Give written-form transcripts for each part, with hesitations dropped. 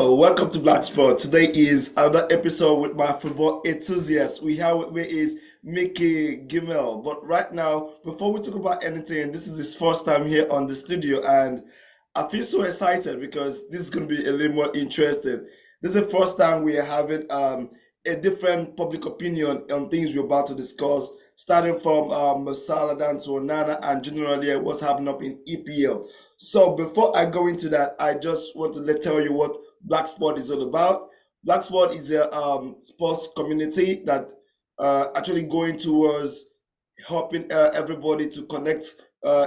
Hello, welcome to Black Sport. Today is another episode with my football enthusiast. We have with me is Micky Gemmell. But right now, before we talk about anything, this is his first time here on the studio, and I feel so excited because this is going to be a little more interesting. This is the first time we are having a different public opinion on things we're about to discuss, starting from Mo Salah down to Onana and generally what's happening up in EPL. So before I go into that, I just want to tell you what Black Sport is all about. Black Sport is a sports community that actually going towards helping everybody to connect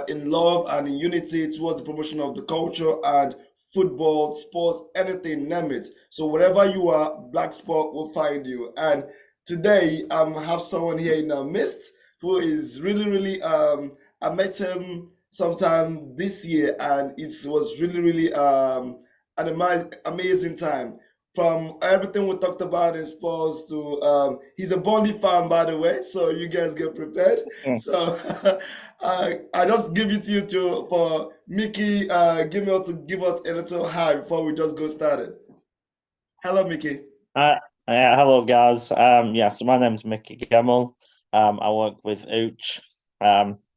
in love and in unity towards the promotion of the culture and football, sports, anything, name it. So wherever you are, Black Sport will find you. And today have someone here in our midst who is really I met him sometime this year and it was really an amazing time. From everything we talked about in sports to he's a Bondi fan, by the way, so you guys get prepared. Mm. So I just give it to you for Mickey Gemmell to give us a little hi before we just go started. Hello, Mickey. Uh, Hello guys. So my name's Micky Gemmell. I work with Ooch.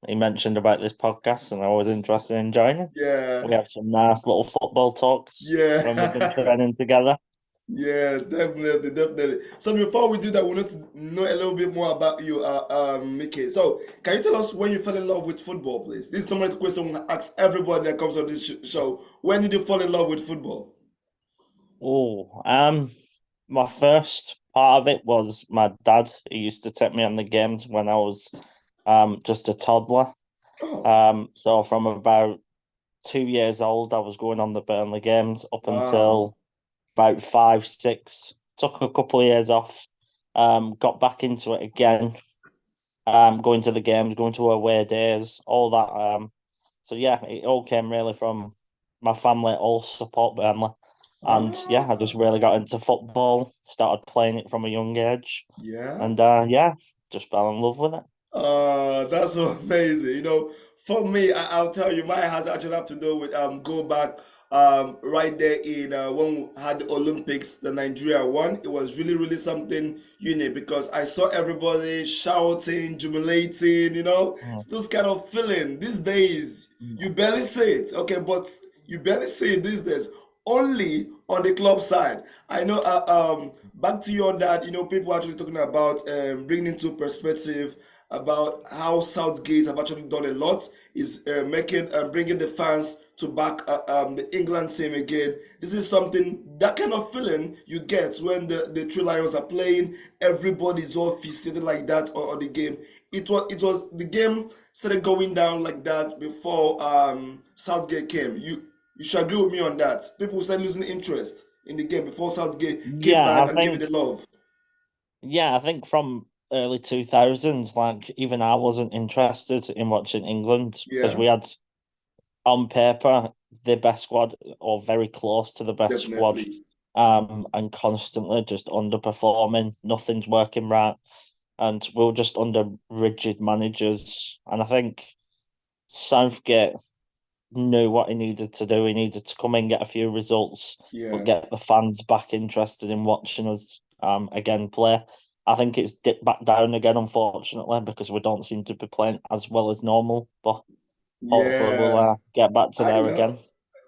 He mentioned about this podcast, and I was interested in joining. Yeah, We have some nice little football talks when we've been yeah. training together. Yeah, definitely. So before we do that, we need to know a little bit more about you, Mickey. So can you tell us when you fell in love with football, please? This is normally the question we ask everybody that comes on this show. When did you fall in love with football? Oh, my first part of it was my dad. He used to take me on the games when I was just a toddler. Oh, So from about 2 years old, I was going on the Burnley games up wow. until about five, six. Took a couple of years off. Got back into it again. Going to the games, going to away days, all that. So yeah, it all came really from my family. All support Burnley, and yeah, I just Ah, really got into football. Started playing it from a young age, yeah. and yeah, just fell in love with it. That's so amazing. For me, I'll tell you, mine has actually have to do with go back right there in when we had the Olympics, the Nigeria won. It was really something unique because I saw everybody shouting, jubilating, Mm. it's those kind of feeling. These days, you barely see it, okay, but you barely see it these days. Only on the club side. I know. Back to you on that. People actually talking about bringing into perspective about how Southgate have actually done a lot is making bringing the fans to back the England team again. This is something that kind of feeling you get when the Three Lions are playing. Everybody's all feasted like that on the game. It was the game started going down like that before Southgate came. You should agree with me on that. People started losing interest in the game before Southgate came Yeah, back I and gave it think the love. yeah, I think from early 2000s, like even I wasn't interested in watching England because Yeah, we had on paper the best squad or very close to the best squad, definitely. and constantly just underperforming. Nothing's working right, and we're just under rigid managers. And I think Southgate knew what he needed to do. He needed to come in, get a few results, but Yeah. get the fans back interested in watching us again play. I think it's dipped back down again, unfortunately, because we don't seem to be playing as well as normal. But hopefully, we'll Yeah, get back to I there know. again.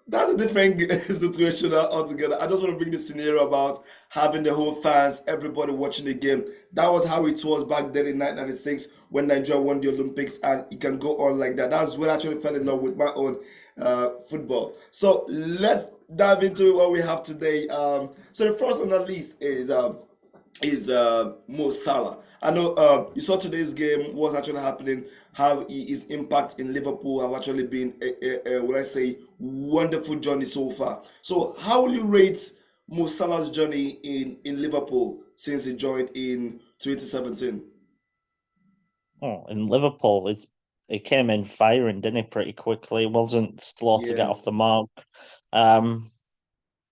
That's a different situation altogether. I just want to bring the scenario about having the whole fans, everybody watching the game. That was how it was back then in 1996 when Nigeria won the Olympics, and it can go on like that. That's when I actually fell in love with my own football. So let's dive into what we have today. So the first on the list is Mo Salah. I know you saw today's game, what's actually happening, how his impact in Liverpool have actually been, what I say, wonderful journey so far. So, how will you rate Mo Salah's journey in Liverpool since he joined in 2017? Oh, in Liverpool, he came in firing, didn't he, pretty quickly. He wasn't slow to get Yeah, off the mark. Um,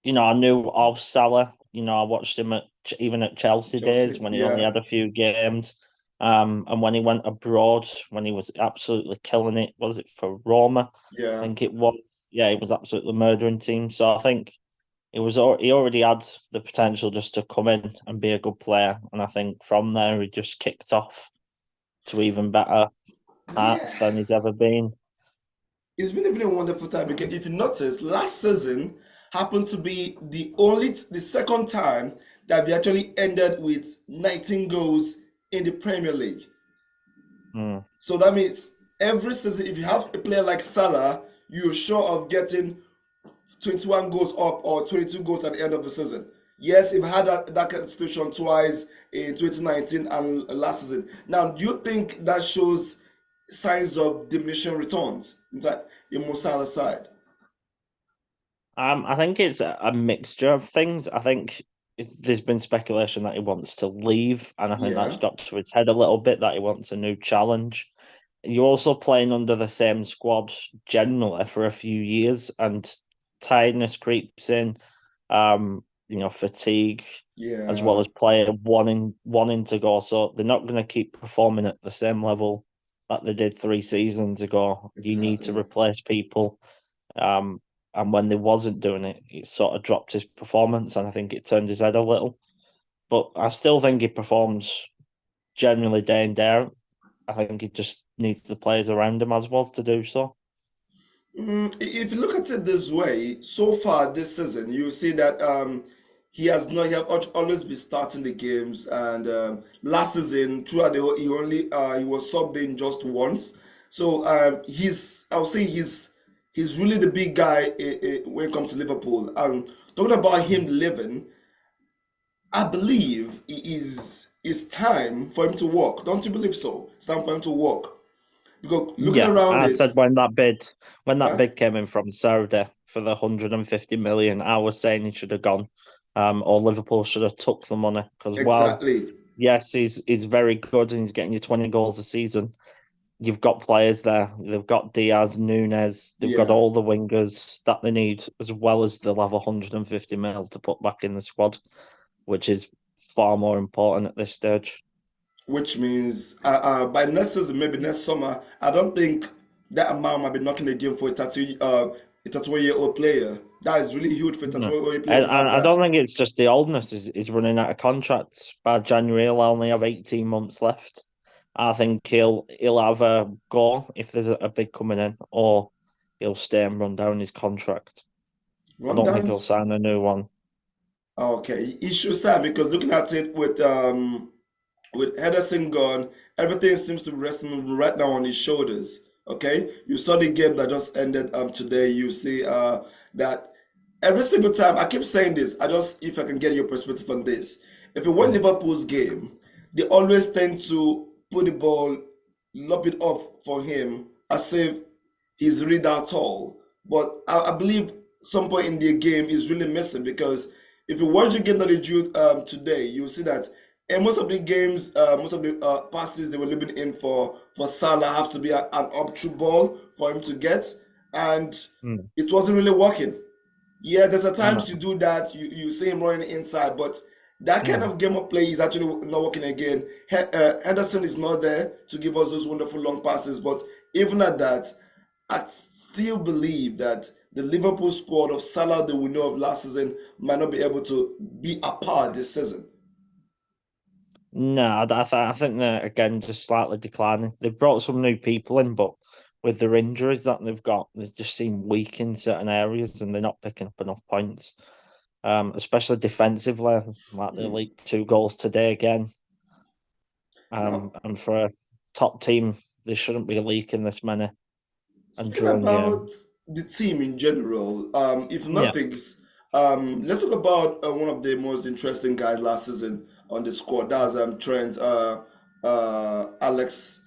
I knew of Salah. I watched him even at Chelsea days Chelsea. when he only Yeah, had a few games. And when he went abroad, when he was absolutely killing it, was it for Roma? I yeah, think it was. Yeah, he was absolutely murdering teams. So I think he already had the potential just to come in and be a good player, and I think from there he just kicked off to even better Yeah. heights than he's ever been. It's been even a wonderful time because if you notice, last season happened to be the second time that we actually ended with 19 goals in the Premier League. Mm. So that means every season, if you have a player like Salah, you're sure of getting 21 goals up or 22 goals at the end of the season. Yes, we've had that kind of situation twice in 2019 and last season. Now, do you think that shows signs of diminishing returns in Mo Salah's side? I think it's a mixture of things. I think there's been speculation that he wants to leave, and I think that's Yeah, got to his head a little bit that he wants a new challenge. You're also playing under the same squad generally for a few years, and tiredness creeps in. Fatigue, as well yeah, as player wanting to go. So they're not going to keep performing at the same level that they did 3 seasons ago. You need to exactly. replace people. Um, and when they wasn't doing it, it sort of dropped his performance, and I think it turned his head a little. But I still think he performs generally day in day out. I think he just needs the players around him as well to do so. If you look at it this way, so far this season, you see that he have always been starting the games, and last season throughout the whole, he was subbed in just once. So I would say he's really the big guy when it comes to Liverpool. Talking about him leaving, I believe it is it's time for him to walk. Don't you believe so? It's time for him to walk because looking Yeah, around I it, said when that huh? bid came in from Saudi for the 150 million, I was saying he should have gone, or Liverpool should have took the money because while Exactly. yes, he's very good and he's getting you 20 goals a season. You've got players there. They've got Diaz, Nunes. They've got Yeah. all the wingers that they need, as well as they'll have 150 mil to put back in the squad, which is far more important at this stage. Which means by next season, maybe next summer, I don't think that amount might be knocking the game for a 31-year-old player. That is really huge for a No. 31-year-old player I, to have I I that. don't think it's just the oldness is running out of contracts. By January, he'll only have 18 months left. I think he'll have a go if there's a big coming in, or he'll stay and run down his contract. I don't think he'll Rundowns. sign a new one. Okay, he should sign because looking at it with Henderson gone, everything seems to be resting right now on his shoulders. Okay, you saw the game that just ended today. You see that every single time I keep saying this. I just if I can get your perspective on this. If you watch Mm. Liverpool's game, they always tend to put the ball, lob it up for him as if he's really that tall. But I believe some point in the game is really missing because if you watch the game that they drew today, you'll see that in most of the games, most of the passes they were leaving in for Salah have to be an up through ball for him to get, and Mm. it wasn't really working. Yeah, there's a No. times you do that, you see him running inside, but that kind Mm. of game of play is actually not working again. Henderson is not there to give us those wonderful long passes, but even at that, I still believe that the Liverpool squad of Salah that we know of last season might not be able to be apart this season. No, I think they're again just slightly declining. They've brought some new people in, but with their injuries that they've got, they just seem weak in certain areas, and they're not picking up enough points. Especially defensively, like they Hmm. leaked 2 goals today again. Now, And for a top team, they shouldn't be leaking this many and speaking drawing about games. the team in general, if Yeah. nothing, let's talk about one of the most interesting guys last season on the squad. That's Trent Alex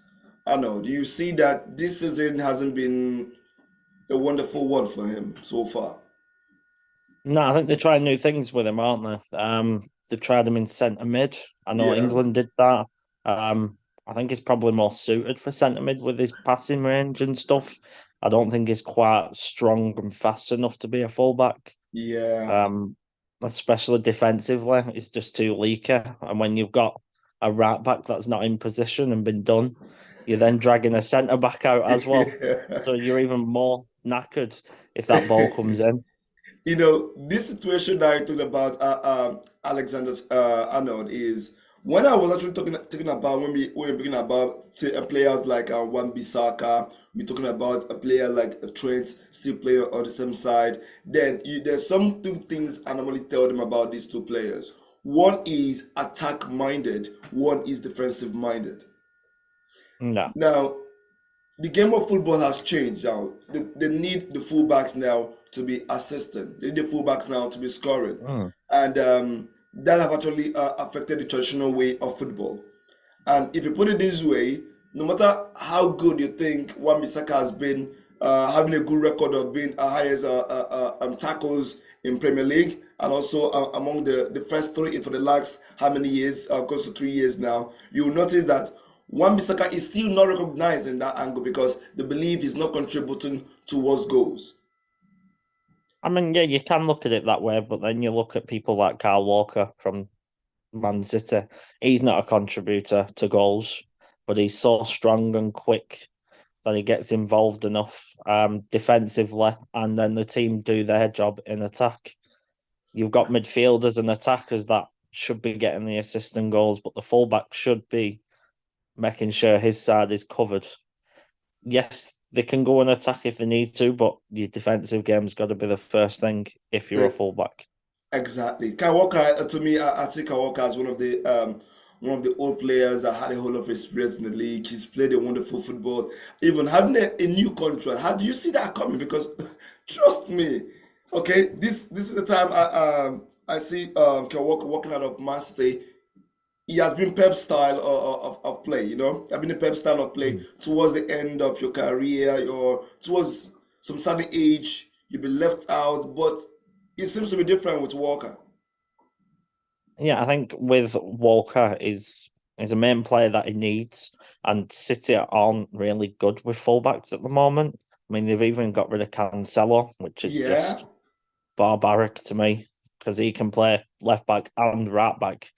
Arnold. Do you see that this season hasn't been a wonderful one for him so far? No, I think they're trying new things with him, aren't they? They've tried him in centre mid. I know Yeah, England did that. I think he's probably more suited for centre mid with his passing range and stuff. I don't think he's quite strong and fast enough to be a fullback. yeah. Um, Especially defensively, it's just too leaky. And when you've got a right back that's not in position and been done, you're then dragging a centre back out as well. Yeah. So you're even more knackered if that ball comes in. This situation that I talked about, Alexander Arnold, is when I was actually talking about when we're talking about say, players like Wan-Bissaka, we're talking about a player like Trent still playing on the same side. Then there's some two things I normally tell them about these two players. One is attack minded, one is defensive minded. No. Now, the game of football has changed now. They need the fullbacks now to be assistant. They need the fullbacks now to be scoring, Mm. and that have actually affected the traditional way of football. And if you put it this way, no matter how good you think Wan Bissaka has been, having a good record of being highest tackles in Premier League, and also among the first three for the last how many years, close to 3 years now, you will notice that Wan Bissaka is still not recognized in that angle because they believe he's not contributing towards goals. I mean, yeah, you can look at it that way, but then you look at people like Kyle Walker from Man City. He's not a contributor to goals, but he's so strong and quick that he gets involved enough defensively, and then the team do their job in attack. You've got midfielders and attackers that should be getting the assist and goals, but the fullback should be making sure his side is covered. Yes, they can go and attack if they need to, but your defensive game's got to be the first thing if you're a fullback. Exactly. Kyle Walker, to me, I see Kyle Walker as one of the old players that had a whole lot of experience in the league. He's played a wonderful football. Even having a new contract, how do you see that coming? Because trust me, okay, this is the time I see Kyle Walker walking out of Man City. He has been Pep style of play, I've been a Pep style of play Mm. towards the end of your career or towards some certain age, you'll be left out, but it seems to be different with Walker. Yeah, I think with Walker is a main player that he needs, and City aren't really good with fullbacks at the moment. I mean, they've even got rid of Cancelo, which is Yeah, just barbaric to me because he can play left back and right back.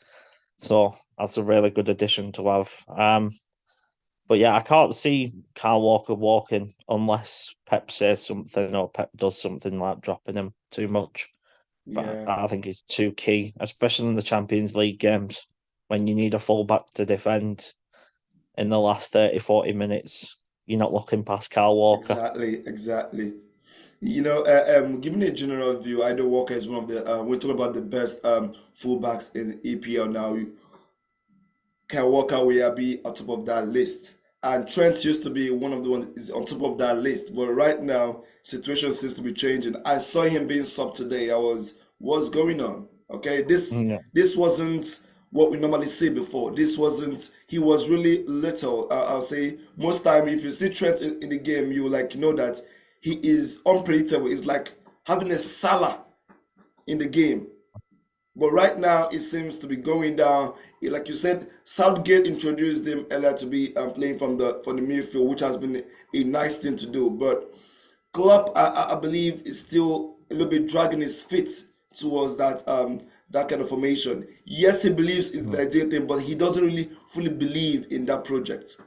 So that's a really good addition to have. But yeah, I can't see Kyle Walker walking unless Pep says something or Pep does something like dropping him too much. But yeah, I think it's too key, especially in the Champions League games when you need a fullback to defend in the last 30, 40 minutes. You're not looking past Kyle Walker. exactly, exactly. Giving a general view, I know Walker is one of the. We talk about the best fullbacks in EPL now. Kyle Walker will be on top of that list. And Trent used to be one of the ones is on top of that list. But right now, situation seems to be changing. I saw him being sub today. What's going on? Okay, Yeah. this wasn't what we normally see before. This wasn't, he was really little. I'll say most time if you see Trent in the game, you like know that he is unpredictable. It's like having a Salah in the game. But right now, it seems to be going down. Like you said, Southgate introduced him earlier to be playing from the midfield, which has been a nice thing to do. But Klopp, I believe, is still a little bit dragging his feet towards that kind of formation. Yes, he believes it's the Mm. ideal thing, but he doesn't really fully believe in that project.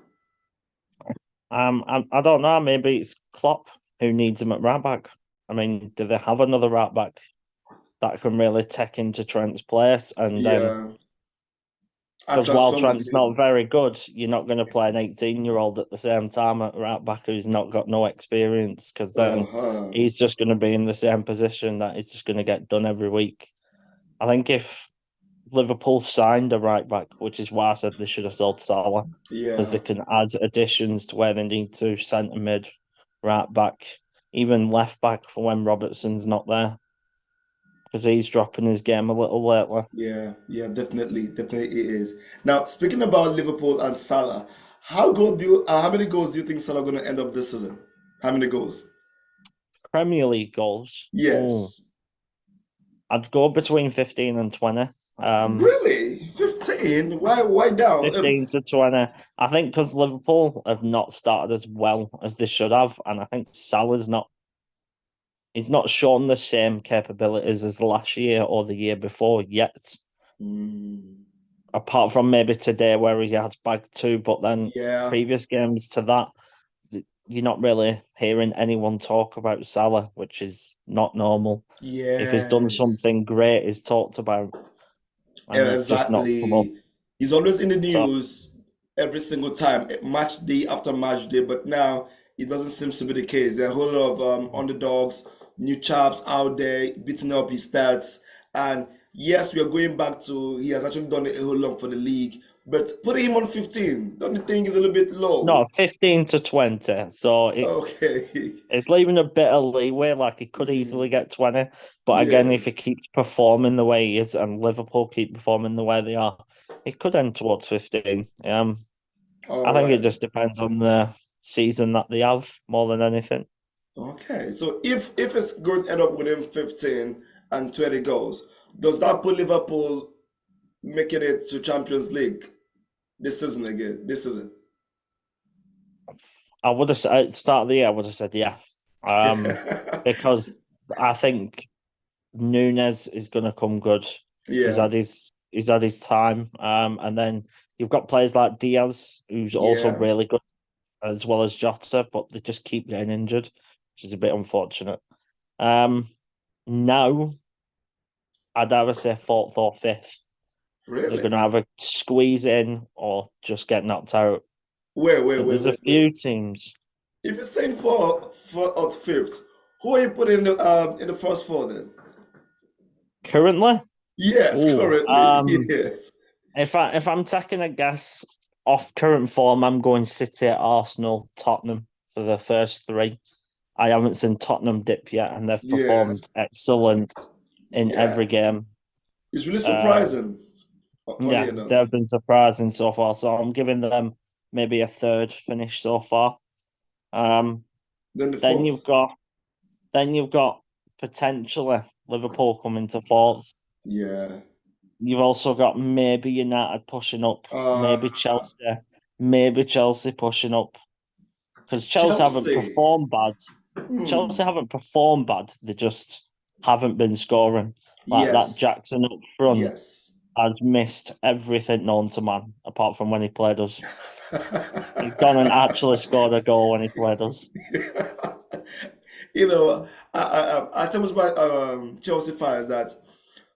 I don't know. Maybe it's Klopp who needs him at right back. I mean, do they have another right back that can really take into Trent's place? And then, Yeah, and because while transform the Trent's not team. very good, you're not going to play an 18-year-old at the same time at right back who's not got no experience, because then Uh-huh. he's just going to be in the same position that he's just going to get done every week. I think if Liverpool signed a right back, which is why I said they should have sold Salah, because Yeah, they can add additions to where they need to, centre mid, right back, even left back for when Robertson's not there, because he's dropping his game a little lately. yeah, definitely it is. Now, speaking about Liverpool and Salah, how many goals do you think Salah going to end up this season? How many goals? Premier League goals. Oh, Yes. I'd go between 15 and 20. Um, Really? 15? Why down? 15 to 20. I think because Liverpool have not started as well as they should have, and I think Salah's not he's not shown the same capabilities as last year or the year before yet. Mm, Apart from maybe today where he has bagged two, but then yeah, previous games to that, you're not really hearing anyone talk about Salah, which is not normal. If he's done Yes. something great, he's talked about, and Yeah, he's just not come up. exactly. He's always in the So news every single time, match day after match day, but now it doesn't seem to be the case. There are a whole lot of underdogs, new chaps out there beating up his stats. And yes, we are going back to he has actually done a whole lot for the league, but putting him on 15, don't you think is a little bit low? no, 15 to 20. So Okay. it's leaving a bit of leeway, like he could easily get 20. But again, if Yes. he keeps performing the way he is and Liverpool keep performing the way they are, it could end towards 15. I All think it right. just depends on the season that they have more than anything. Okay. So if it's going to end up within 15 and 20 goals, does that put Liverpool making it to Champions League this season again? This season. I would have said at the start of the year, I would have said yeah. Because I think Nunes is going to come good. Yeah. He's had his time. And then you've got players like Diaz, who's also Yeah. really good, as well as Jota, but they just keep getting injured, which is a bit unfortunate. Um, Now I'd either say fourth or fifth. They're going Really? to either squeeze in or just get knocked out. Wait, wait, But wait, there's a wait, wait. few teams If you're saying four or fifth, who are you putting in the first four then? currently. Yes, Oh, currently. Yes. if I'm taking a guess off current form, I'm going City, Arsenal, Tottenham for the first three. I haven't seen Tottenham dip yet, and they've Yes. performed excellent in every Yes. game. It's really Uh, surprising. Funny yeah, enough. they've been surprising so far. So I'm giving them maybe a third finish so far. Um, Then the then fourth. you've got potentially Liverpool coming to fourth. Yeah. You've also got maybe United pushing up, Uh, maybe Chelsea pushing up because Chelsea haven't Chelsea. performed bad. Chelsea Hmm. haven't performed bad. They just haven't been scoring. Like that Yes. Jackson up front Yes. has missed everything known to man, apart from when he played us. He's gone and actually scored a goal when he played us. You know, I tell my Chelsea fans that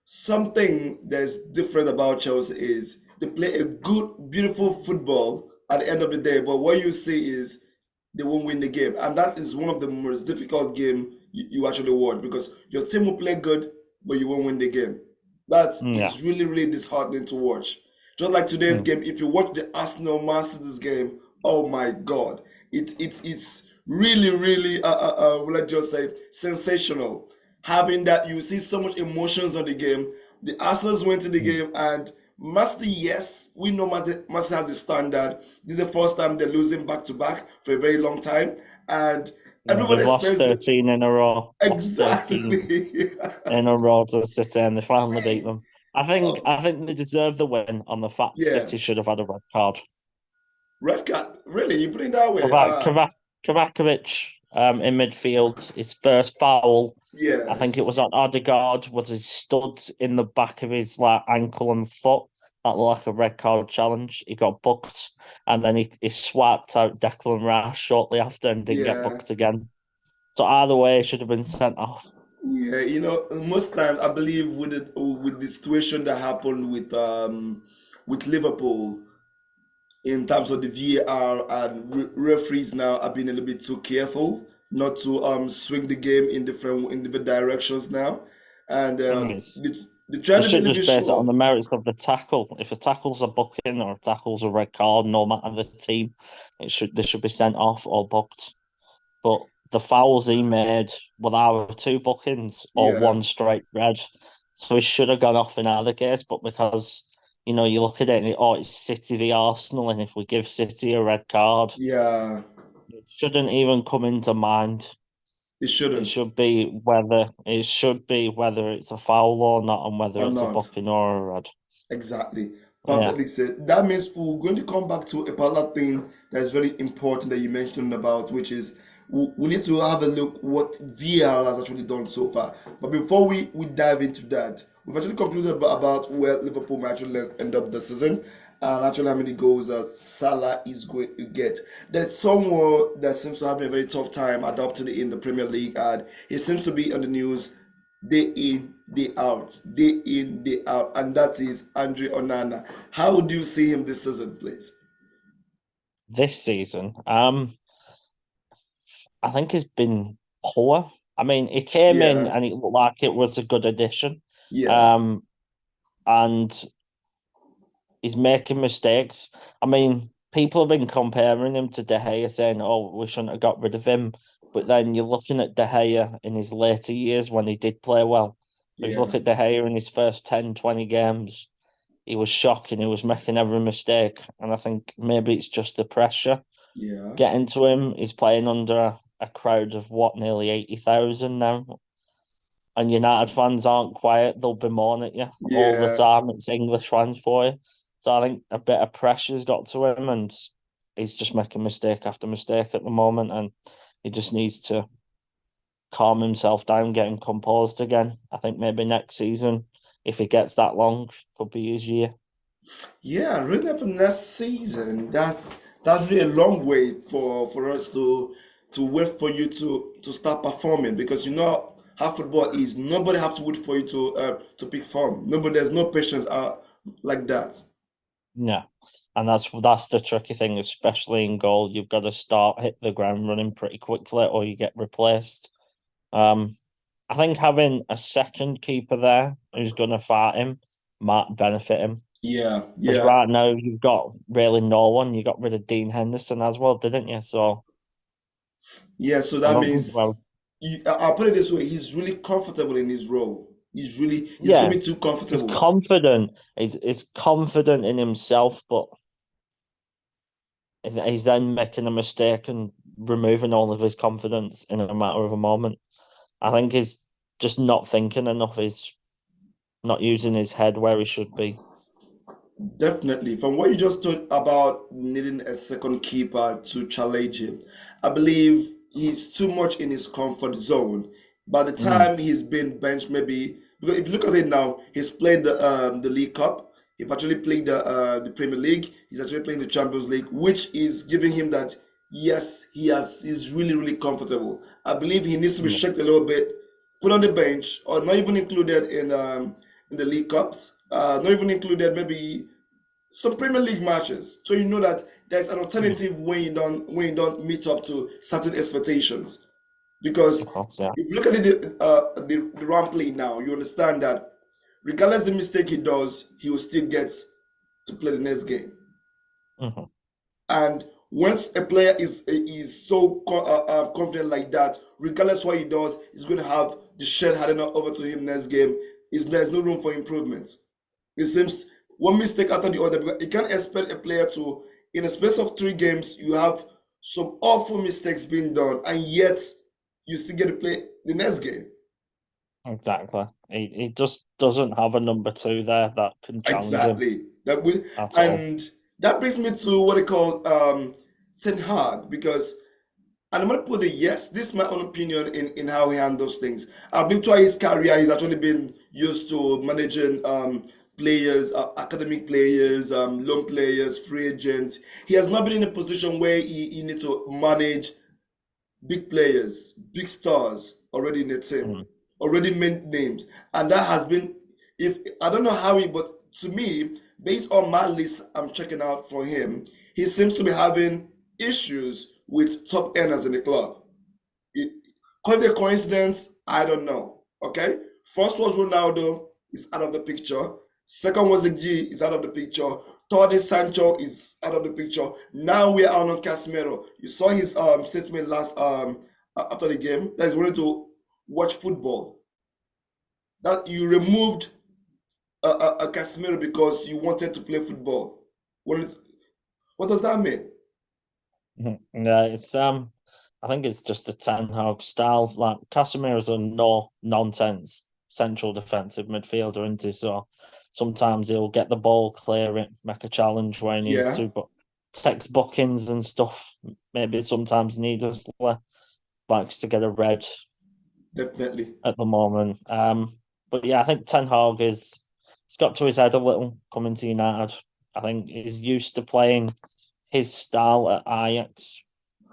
something that's different about Chelsea is they play a good, beautiful football at the end of the day, but what you see is they won't win the game, and that is one of the most difficult game you actually watch because your team will play good, but you won't win the game. That Yeah. is really, really disheartening to watch. Just like today's Mm. game, if you watch the Arsenal Man City's game, oh my God, it's really, really let's just say sensational. Having that, you see so much emotions on the game. The Arsenal's went to the Mm. game, and Master, yes, we know Master has a standard. This is the first time they're losing back to back for a very long time, and Yeah, everybody they've lost expects the 13 in a row. Lost 13 exactly. in a row to City, and they finally beat Say, them. I think oh I think they deserve the win on the fact yeah, City should have had a red card. red card. Really, you put it that way? Kovac, Kovac, Kovacic in midfield, his first foul, I think it Yes, was on Odegaard, was his studs in the back of his like ankle and foot. That looked like a red card challenge. He got booked, and then he swiped out Declan Rice shortly after and didn't get yeah, booked again. So either way, he should have been sent off. yeah. You know, most times I believe with the situation that happened with Liverpool in terms of the VAR and referees now are being a little bit too careful not to swing the game in different directions now, and It's they try They to be a should little just bit base it on sure. the merits of the tackle. If a tackle's a booking or a tackle's a red card, no matter the team, they should be sent off or booked. But the fouls he made were either two bookings or Yeah, one straight red. So he should have gone off in either case. But because, you look at it and it's City v Arsenal, and if we give City a red card, yeah, it shouldn't even come into mind. they It shouldn't should be whether it's a foul or not, and whether or it's a not. booking or a red. Exactly. Yeah. Perfectly said. That means we're going to come back to a particular thing that's very important that you mentioned about, which is we need to have a look what VAR has actually done so far. But before we dive into that, we've actually concluded about where Liverpool might actually end up the season. and actually how many goals that Salah is going to get. There's someone that seems to have a very tough time adopting in the Premier League, and he seems to be on the news day in, day out, day in, day out, and that is André Onana. How would you see him this season, please? This season, I think he's been poor. I mean, he came in Yeah, and it looked like it was a good addition. yeah, Um, and he's making mistakes. I mean, people have been comparing him to De Gea, saying, "Oh, we shouldn't have got rid of him." But then you're looking at De Gea in his later years when he did play well. So if you yeah, look at De Gea in his first 10, 20 games, he was shocking. He was making every mistake. And I think maybe it's just the pressure yeah, getting to him. He's playing under a crowd of what, nearly 80,000 now. And United fans aren't quiet. They'll bemoan at you all the yeah. time. It's English fans for you. So I think a bit of pressure's got to him, and he's just making mistake after mistake at the moment. And he just needs to calm himself down, getting composed again. I think maybe next season, if he gets that long, could be his year. Yeah, really for next season. That's really a long wait for us to wait for you to start performing because you know how football is. Nobody have to wait for you to pick form. Nobody, there's no patience like that. Yeah. And that's the tricky thing, especially in goal. You've got to start hit the ground running pretty quickly, or you get replaced. Um, I think having a second keeper there who's going to fight him might benefit him. Yeah, Because yeah, right now you've got really no one. You got rid of Dean Henderson as well, didn't you? So yeah. So I that don't think, means well, I'll put it this way: he's really comfortable in his role. He's yeah, becoming too he's comfortable. confident. He's confident in himself, but if he's then making a mistake and removing all of his confidence in a matter of a moment. I think he's just not thinking enough. He's not using his head where he should be. Definitely. From what you just told about needing a second keeper to challenge him, I believe he's too much in his comfort zone. By the Mm, time he's been benched, maybe because if you look at it now, he's played the League Cup. He's actually played the Premier League. He's actually playing the Champions League, which is giving him that yes, he's really comfortable. I believe he needs to be yeah, checked a little bit, put on the bench, or not even included in the League Cups. Not even included maybe some Premier League matches, so you know that there's an mm, alternative when you don't meet up to certain expectations. Because of course, yeah. if you look at the run play now, you understand that regardless the mistake he does, he will still get to play the next game. Hmm. And once a player is so confident like that, regardless what he does, he's going to have the shed handed over to him next game. There's no room for improvement. It seems one mistake after the other because you can't expect a player to, in a space of 3 games, you have some awful mistakes being done, and yet you still get to play the next game. Exactly. He just doesn't have a number two there that can challenge him Exactly. That will, at all. and that brings me to what they call Ten Hag because, and I'm gonna put a yes. This is my own opinion in how he handles things. I've been through his career. He's actually been used to managing players, academic players, loan players, free agents. He has not been in a position where he needs to manage big players, big stars already in the team, Mm, already made names, and that has been. If I don't know how he, but to me, based on my list, I'm checking out for him. He seems to be having issues with top earners in the club. It, Call it a coincidence, I don't know. Okay, first was Ronaldo is out of the picture. Second was the G is out of the picture. Third is Sancho is out of the picture. Now we are on Casemiro. You saw his statement last after the game that he's wanting to watch football. That you removed a Casemiro because you wanted to play football. What, what does that mean? mhm. Yeah, it's I think it's just the Ten Hag style. Like Casemiro's a no nonsense central defensive midfielder, isn't he? So sometimes he'll get the ball, clear it, make a challenge where he needs Yeah, to, but text bookings and stuff maybe sometimes needlessly likes to get a red definitely. at the moment. But yeah, I think Ten Hag is it's got to his head a little coming to United. I think he's used to playing his style at Ajax,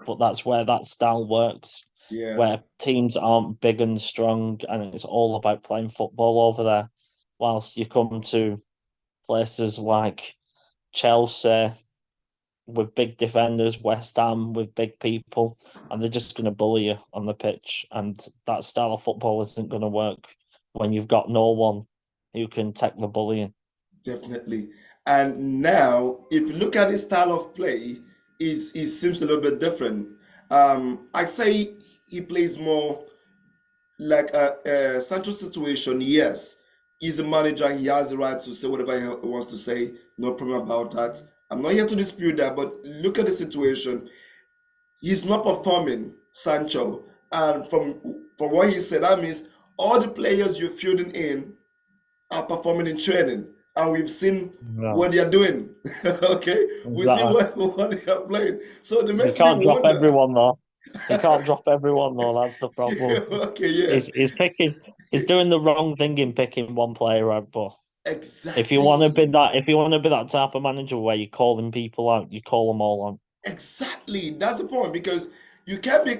but that's where that style works, Yeah, where teams aren't big and strong, and it's all about playing football over there. Whilst you come to places like Chelsea with big defenders, West Ham with big people, and they're just going to bully you on the pitch. And that style of football isn't going to work when you've got no one who can take the bullying. definitely. And now, if you look at his style of play, is it seems a little bit different. I'd say he plays more like a Sancho situation. Yes, he's a manager. He has the right to say whatever he wants to say. No problem about that. I'm not here to dispute that. But look at the situation. He's not performing, Sancho. And from what he said, that means all the players you're fielding in are performing in training, and we've seen Yeah, what they are doing. Okay, we see exactly. what they are playing. So it He makes me can't drop wonder. everyone though. He can't drop everyone though. That's the problem. Okay, yeah, He's doing the wrong thing in picking one player out. But exactly. if you want to be that type of manager where you're calling people out, you call them all out. Exactly, that's the point because you can be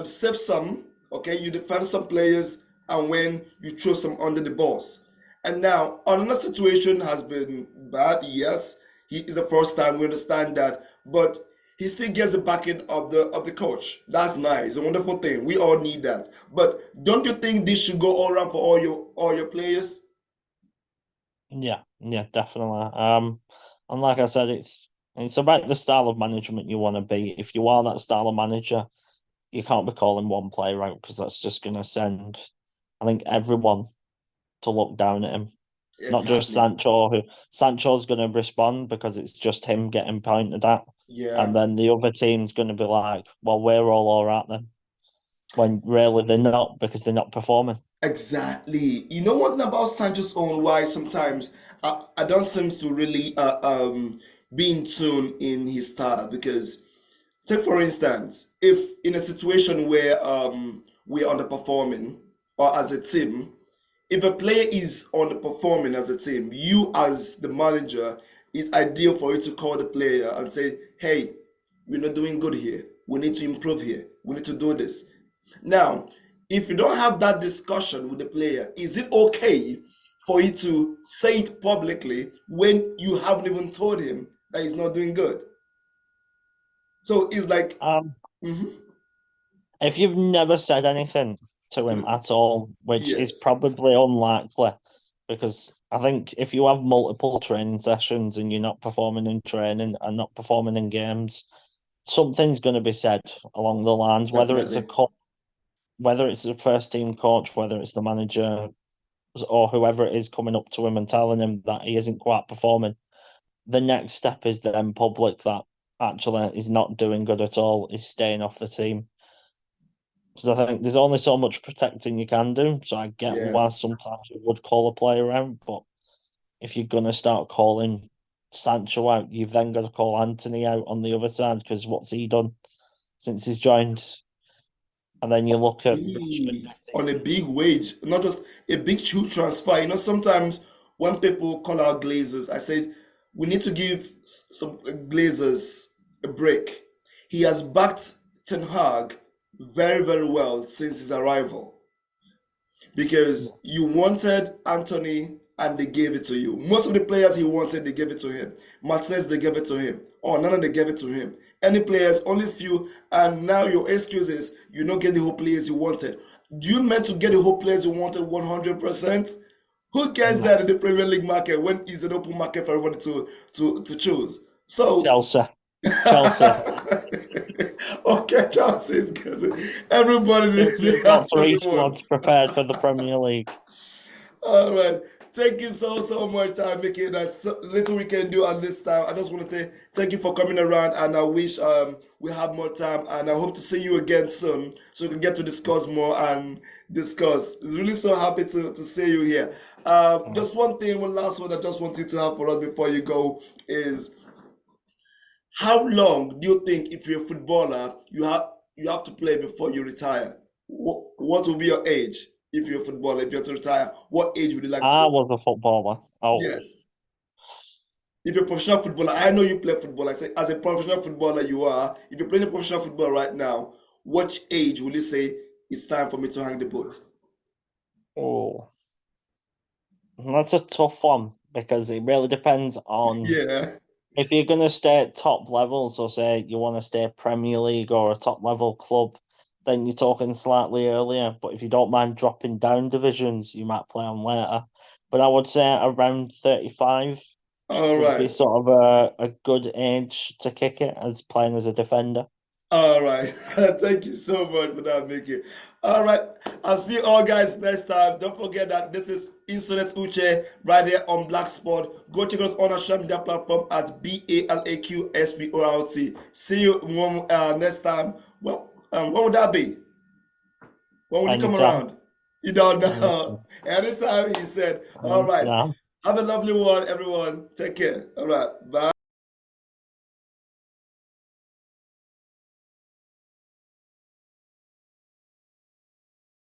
save some, okay, you defend some players, and when you throw some under the bus. And now another situation has been bad. Yes, he is the first time we understand that, but he still gets the backing of the coach. That's nice, a wonderful thing. We all need that. But don't you think this should go all around for all your players? Yeah, yeah, definitely. And like I said, it's about the style of management you want to be. If you are that style of manager, you can't be calling one player out because that's just going to send, I think, everyone to look down at him. Not just Exactly. Sancho, who Sancho's going to respond because it's just him getting pointed at. And Yeah. then the other team's going to be like, well, we're all right then. When really they're not because they're not performing. Exactly. You know what about Sancho's own why sometimes I don't seem to really be in tune in his style because take for instance, if in a situation where we're underperforming or as a team, if a player is underperforming as a team, you as the manager is ideal for you to call the player and say, "Hey, we're not doing good here. We need to improve here. We need to do this." Now, if you don't have that discussion with the player, is it okay for you to say it publicly when you haven't even told him that he's not doing good? So it's like, Um, mhm, if you've never said anything to to him the, at all, which is yes, probably unlikely, because I think if you have multiple training sessions and you're not performing in training and not performing in games, something's going to be said along the lines, definitely. whether it's the first team coach, whether it's the manager, or whoever it is coming up to him and telling him that he isn't quite performing. The next step is then public that actually he's not doing good at all. He's staying off the team. Because I think there's only so much protecting you can do. So I get Yeah. why sometimes you would call a player out, but if you're gonna start calling Sancho out, you've then got to call Anthony out on the other side because what's he done since he's joined? And then you look at Rashford Be this on a season. big wage, not just a big huge transfer. Sometimes when people call out Glazers, I say we need to give some Glazers a break. He has backed Ten Hag very, very well since his arrival because you wanted Anthony and they gave it to you. Most of the players he wanted, they gave it to him. Martinez, they gave it to him. Oh, none of they gave it to him. Any players, only few. And now your excuse is you don't get the whole players you wanted. Do you meant to get the whole players you wanted 100%? Who cares No. that in the Premier League market when it's an open market for everybody to choose? So, Chelsea. Chelsea. okay, Chelsea is good. Everybody Chelsea they have got have three someone. squads prepared for the Premier League. All right. Thank you so much, Mickey. That's so little we can do at this time. I just want to say thank you for coming around, and I wish we have more time. And I hope to see you again soon, so we can get to discuss more and discuss. Really so happy to see you here. Just one thing, one last one I just want you to have for us before you go is how long do you think if you're a footballer you have to play before you retire? What will be your age if you're a footballer? If you're to retire, what age would you like I to? was a footballer. Oh, Yes. If you're a professional footballer, I know you play football. I say, as a professional footballer, you are. If you're playing professional football right now, what age will you say it's time for me to hang the boot? Oh, that's a tough one because it really depends on Yeah. if you're going to stay at top levels, or say you want to stay Premier League or a top level club, then you're talking slightly earlier. But if you don't mind dropping down divisions, you might play on later. But I would say around 35 All would be right. sort of a good age to kick it as playing as a defender. All right. Thank you so much for that, Mickey. All right. I'll see you all guys next time. Don't forget that this is Insolent Uche right here on Black Sport. Go check us on our social media platform at BALAQSPORT. See you next time. Well, when would that be? When will you come Anytime, around? You don't know. anytime, Anytime, he said. All right. anytime. Have a lovely one, everyone. Take care. All right. Bye.